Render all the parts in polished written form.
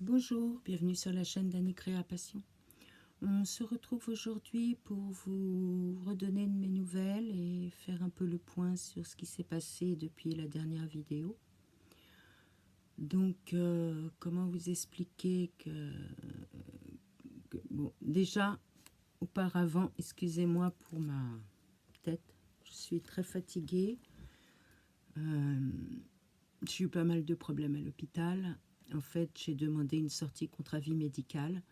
Bonjour, bienvenue sur la chaîne d'Annie Créa-Passion. On se retrouve aujourd'hui pour vous redonner de mes nouvelles et faire un peu le point sur ce qui s'est passé depuis la dernière vidéo. Donc, comment vous expliquer bon, déjà, auparavant, excusez-moi pour ma tête, je suis très fatiguée. J'ai eu pas mal de problèmes à l'hôpital. En fait, j'ai demandé une sortie contre avis médical.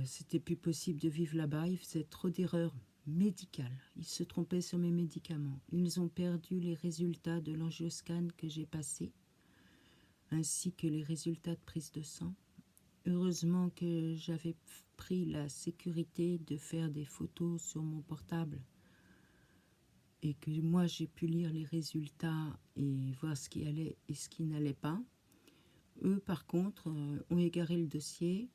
C'était plus possible de vivre là-bas. Ils faisaient trop d'erreurs médicales. Ils se trompaient sur mes médicaments. Ils ont perdu les résultats de l'angioscan que j'ai passé, ainsi que les résultats de prise de sang. Heureusement que j'avais pris la sécurité de faire des photos sur mon portable et que moi j'ai pu lire les résultats et voir ce qui allait et ce qui n'allait pas. Eux, par contre, ont égaré le dossier.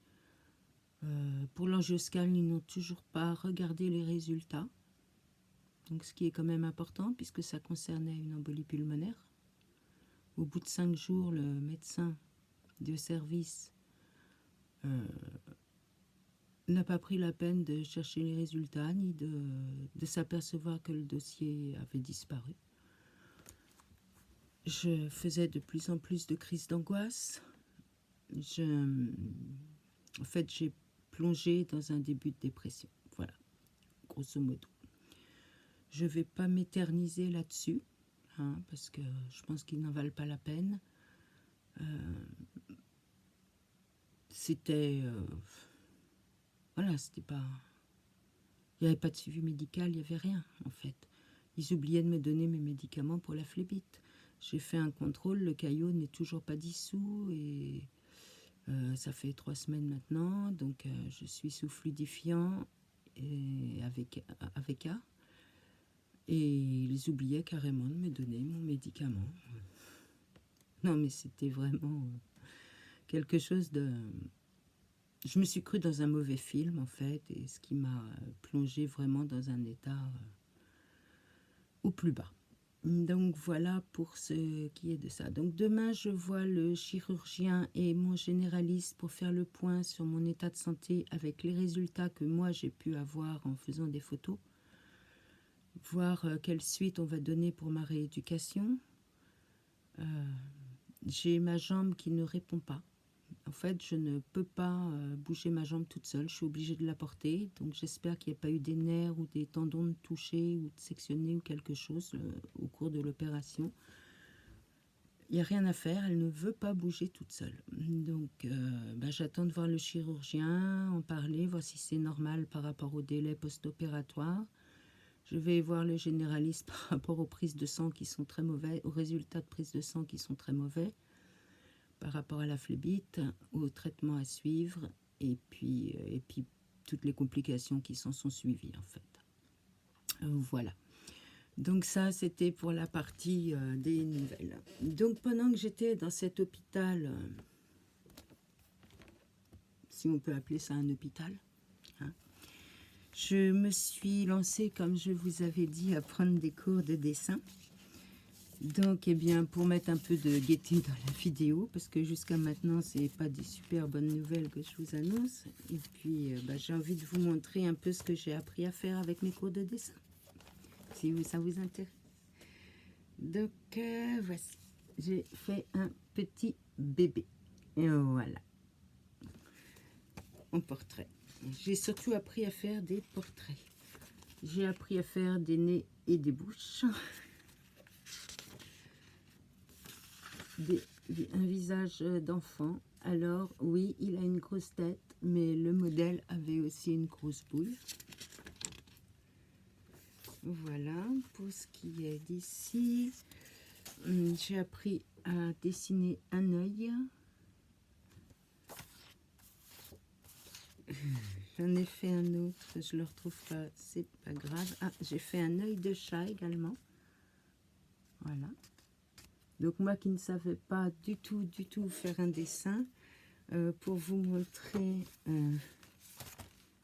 Pour l'angioscan, ils n'ont toujours pas regardé les résultats. Donc, ce qui est quand même important, puisque ça concernait une embolie pulmonaire. Au bout de 5 jours, le médecin de service n'a pas pris la peine de chercher les résultats, ni de s'apercevoir que le dossier avait disparu. Je faisais de plus en plus de crises d'angoisse. En fait, j'ai plongé dans un début de dépression. Voilà, grosso modo. Je ne vais pas m'éterniser là-dessus, hein, parce que je pense qu'ils n'en valent pas la peine. C'était... voilà, c'était pas... Il n'y avait pas de suivi médical, il n'y avait rien, en fait. Ils oubliaient de me donner mes médicaments pour la phlébite. J'ai fait un contrôle, le caillot n'est toujours pas dissous, et ça fait 3 semaines maintenant, donc je suis sous fluidifiant et avec A. Et ils oubliaient carrément de me donner mon médicament. Non, mais c'était vraiment quelque chose de... Je me suis crue dans un mauvais film, en fait, et ce qui m'a plongée vraiment dans un état au plus bas. Donc, voilà pour ce qui est de ça. Donc, demain, je vois le chirurgien et mon généraliste pour faire le point sur mon état de santé avec les résultats que moi, j'ai pu avoir en faisant des photos. Voir quelle suite on va donner pour ma rééducation. J'ai ma jambe qui ne répond pas. En fait, je ne peux pas bouger ma jambe toute seule. Je suis obligée de la porter. Donc, j'espère qu'il n'y a pas eu des nerfs ou des tendons touchés ou de sectionnés ou quelque chose au cours de l'opération. Il n'y a rien à faire. Elle ne veut pas bouger toute seule. Donc, j'attends de voir le chirurgien, en parler, voir si c'est normal par rapport au délai post-opératoire. Je vais voir le généraliste par rapport aux prises de sang qui sont très mauvais, aux résultats de prise de sang qui sont très mauvais, par rapport à la phlébite, au traitement à suivre, et puis toutes les complications qui s'en sont suivies, en fait. Voilà. Donc ça, c'était pour la partie des nouvelles. Donc pendant que j'étais dans cet hôpital, si on peut appeler ça un hôpital, hein, je me suis lancée, comme je vous avais dit, à prendre des cours de dessin. Donc, eh bien, pour mettre un peu de gaieté dans la vidéo, parce que jusqu'à maintenant, c'est pas des super bonnes nouvelles que je vous annonce. Et puis, j'ai envie de vous montrer un peu ce que j'ai appris à faire avec mes cours de dessin, si ça vous intéresse. Donc, voici. J'ai fait un petit bébé. Et voilà. En portrait. J'ai surtout appris à faire des portraits. J'ai appris à faire des nez et des bouches. Un visage d'enfant. Alors, oui, il a une grosse tête, mais le modèle avait aussi une grosse boule. Voilà, pour ce qui est d'ici, j'ai appris à dessiner un œil. J'en ai fait un autre, je le retrouve pas, c'est pas grave. Ah, j'ai fait un œil de chat également. Voilà. Donc moi qui ne savais pas du tout faire un dessin, pour vous montrer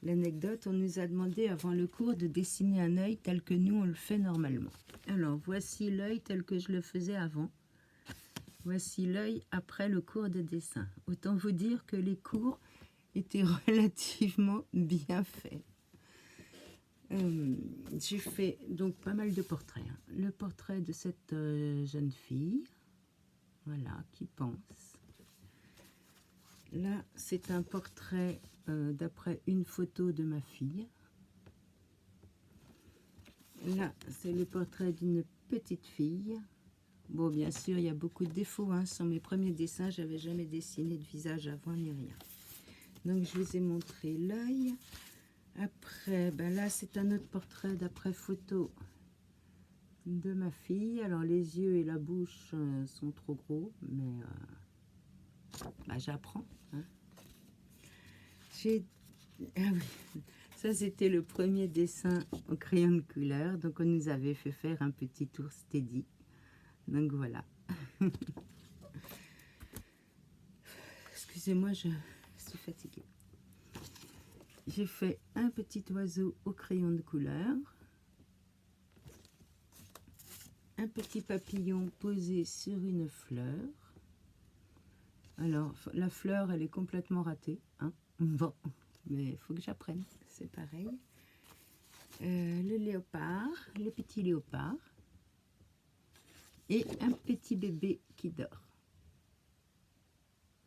l'anecdote, on nous a demandé avant le cours de dessiner un œil tel que nous on le fait normalement. Alors voici l'œil tel que je le faisais avant. Voici l'œil après le cours de dessin. Autant vous dire que les cours étaient relativement bien faits. J'ai fait donc pas mal de portraits. Hein. Le portrait de cette jeune fille, voilà, qui pense. Là, c'est un portrait d'après une photo de ma fille. Là, c'est le portrait d'une petite fille. Bon, bien sûr, il y a beaucoup de défauts. Hein. Sur mes premiers dessins, j'avais jamais dessiné de visage avant ni rien. Donc, je vous ai montré l'œil. Après, ben là, c'est un autre portrait d'après photo de ma fille. Alors, les yeux et la bouche sont trop gros, mais ben, j'apprends. Hein. Ah oui, ça, c'était le premier dessin au crayon de couleur. Donc, on nous avait fait faire un petit tour steady. Donc, voilà. Excusez-moi, je suis fatiguée. J'ai fait un petit oiseau au crayon de couleur, un petit papillon posé sur une fleur. Alors, la fleur, elle est complètement ratée. Hein. Bon, mais il faut que j'apprenne, c'est pareil. Le léopard, le petit léopard. Et un petit bébé qui dort.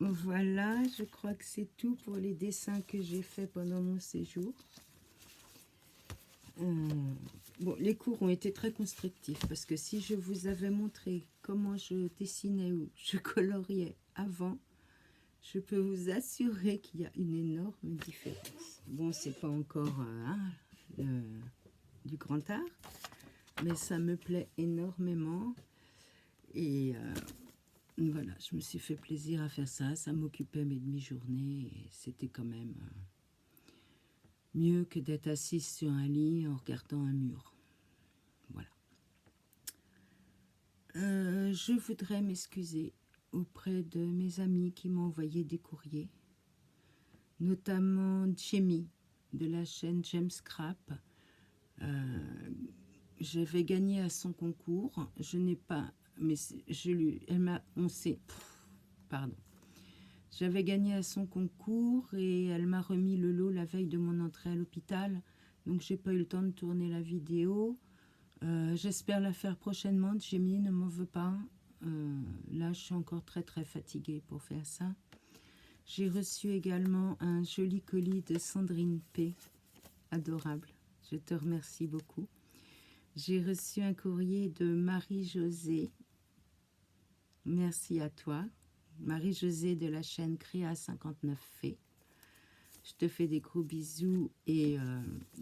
Voilà, je crois que c'est tout pour les dessins que j'ai faits pendant mon séjour. Bon, les cours ont été très constructifs parce que si je vous avais montré comment je dessinais ou je coloriais avant, je peux vous assurer qu'il y a une énorme différence. Bon, c'est pas encore du grand art, mais ça me plaît énormément et voilà, je me suis fait plaisir à faire ça. Ça m'occupait mes demi-journées et c'était quand même mieux que d'être assise sur un lit en regardant un mur. Voilà. Je voudrais m'excuser auprès de mes amis qui m'ont envoyé des courriers, notamment Jamie de la chaîne James Scrap. J'avais gagné à son concours. Je n'ai pas, mais je lui, elle m'a, on sait, pardon. J'avais gagné à son concours et elle m'a remis le lot la veille de mon entrée à l'hôpital. Donc, j'ai pas eu le temps de tourner la vidéo. J'espère la faire prochainement. Jamie, ne m'en veux pas. Là, je suis encore très fatiguée pour faire ça. J'ai reçu également un joli colis de Sandrine P. Adorable. Je te remercie beaucoup. J'ai reçu un courrier de Marie-Josée. Merci à toi. Marie-Josée de la chaîne Créa 59 Fées. Je te fais des gros bisous et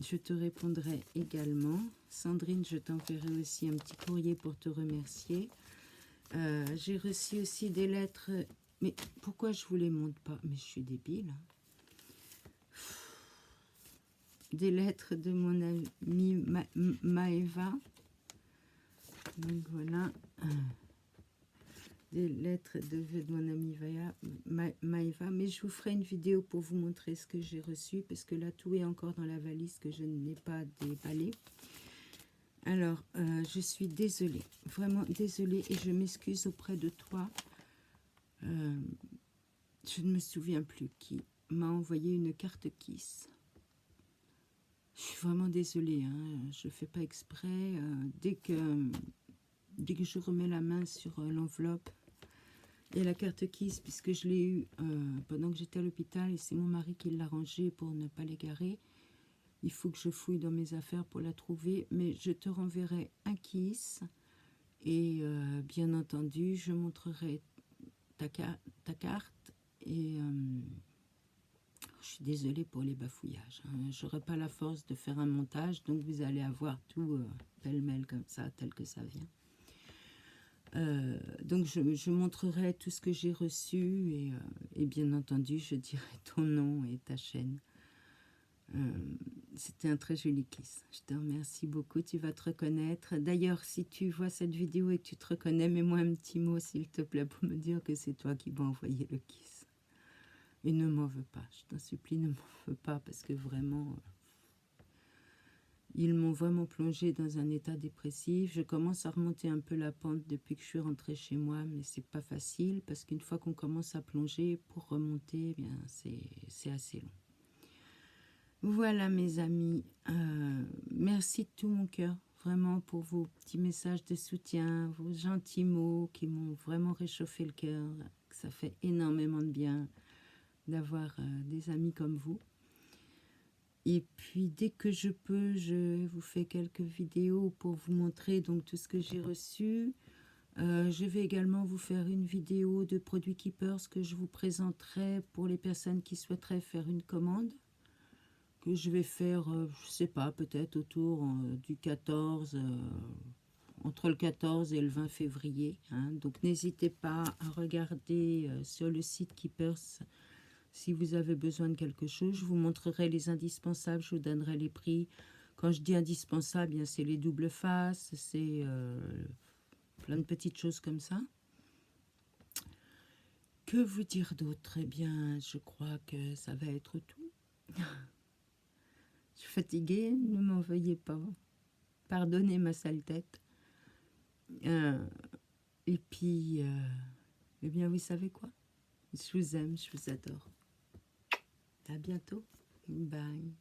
je te répondrai également. Sandrine, je t'enverrai aussi un petit courrier pour te remercier. J'ai reçu aussi des lettres. Mais pourquoi je ne vous les montre pas? Mais je suis débile. Des lettres de mon amie Maëva. Donc voilà. Des lettres de mon amie Maëva, mais je vous ferai une vidéo pour vous montrer ce que j'ai reçu, parce que là, tout est encore dans la valise que je n'ai pas déballée. Alors, je suis désolée, vraiment désolée, et je m'excuse auprès de toi. Je ne me souviens plus qui m'a envoyé une carte Kiss. Je suis vraiment désolée, hein, je ne fais pas exprès. Dès que je remets la main sur l'enveloppe, et la carte Kiss, puisque je l'ai eue pendant que j'étais à l'hôpital, et c'est mon mari qui l'a rangée pour ne pas l'égarer. Il faut que je fouille dans mes affaires pour la trouver, mais je te renverrai un Kiss. Et bien entendu, je montrerai ta carte. Et je suis désolée pour les bafouillages. Hein. Je n'aurai pas la force de faire un montage, donc vous allez avoir tout pêle-mêle comme ça, tel que ça vient. Donc je montrerai tout ce que j'ai reçu et bien entendu je dirai ton nom et ta chaîne. C'était un très joli kiss. Je te remercie beaucoup, tu vas te reconnaître. D'ailleurs, si tu vois cette vidéo et que tu te reconnais, mets-moi un petit mot s'il te plaît pour me dire que c'est toi qui m'as envoyé le kiss. Et ne m'en veux pas, je t'en supplie, ne m'en veux pas parce que vraiment Ils m'ont vraiment plongé dans un état dépressif. Je commence à remonter un peu la pente depuis que je suis rentrée chez moi, mais c'est pas facile parce qu'une fois qu'on commence à plonger, pour remonter, eh bien c'est assez long. Voilà mes amis, merci de tout mon cœur, vraiment pour vos petits messages de soutien, vos gentils mots qui m'ont vraiment réchauffé le cœur. Ça fait énormément de bien d'avoir des amis comme vous. Et puis dès que je peux, je vous fais quelques vidéos pour vous montrer donc tout ce que j'ai reçu. Je vais également vous faire une vidéo de Produit Keepers que je vous présenterai pour les personnes qui souhaiteraient faire une commande. Que je vais faire, je sais pas, peut-être autour du 14, entre le 14 et le 20 février. Hein. Donc n'hésitez pas à regarder sur le site Keepers si vous avez besoin de quelque chose. Je vous montrerai les indispensables, je vous donnerai les prix. Quand je dis indispensable, bien c'est les doubles faces, c'est plein de petites choses comme ça. Que vous dire d'autre? Eh bien, je crois que ça va être tout. Je suis fatiguée, ne m'en veuillez pas. Pardonnez ma sale tête. Et puis, eh bien, vous savez quoi? Je vous aime, je vous adore. À bientôt. Bye.